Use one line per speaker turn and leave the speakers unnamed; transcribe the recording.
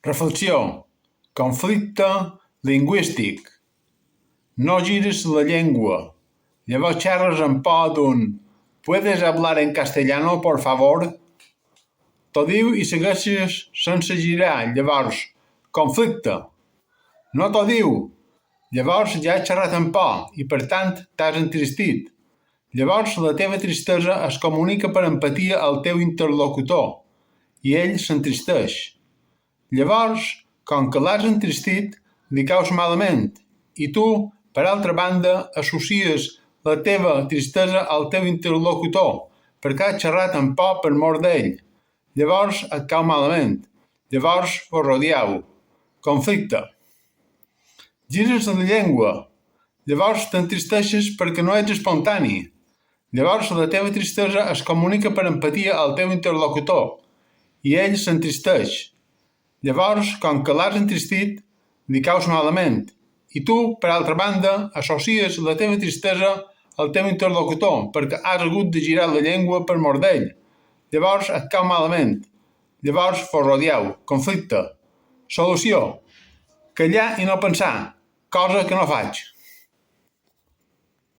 Reflexió. Conflicte lingüístic. No gires la llengua. Llavors xerres amb por d'un «¿Puedes hablar en castellano, por favor?» T'ho diu i segueixes sense girar. Llavors, conflicte. No t'ho diu. Llavors ja has xerrat amb por i, per tant, t'has entristit. Llavors la teva tristesa es comunica per empatia al teu interlocutor i ell s'entristeix. Llavors, com que l'has entristit, li caus malament i tu, per altra banda, associes la teva tristesa al teu interlocutor perquè has xerrat amb por per mor d'ell. Llavors et cau malament. Llavors vos rodieu. Conflicte. Gires la llengua. Llavors t'entristeixes perquè no ets espontani. Llavors la teva tristesa es comunica per empatia al teu interlocutor i ell s'entristeix. Llavors, com que l'has entristit, li caus malament i tu, per altra banda, associes la teva tristesa al teu interlocutor perquè has hagut de girar la llengua per mor d'ell. Llavors et cau malament. Llavors vos rodieu. Conflicte. Solució. Callar i no pensar, cosa que no faig.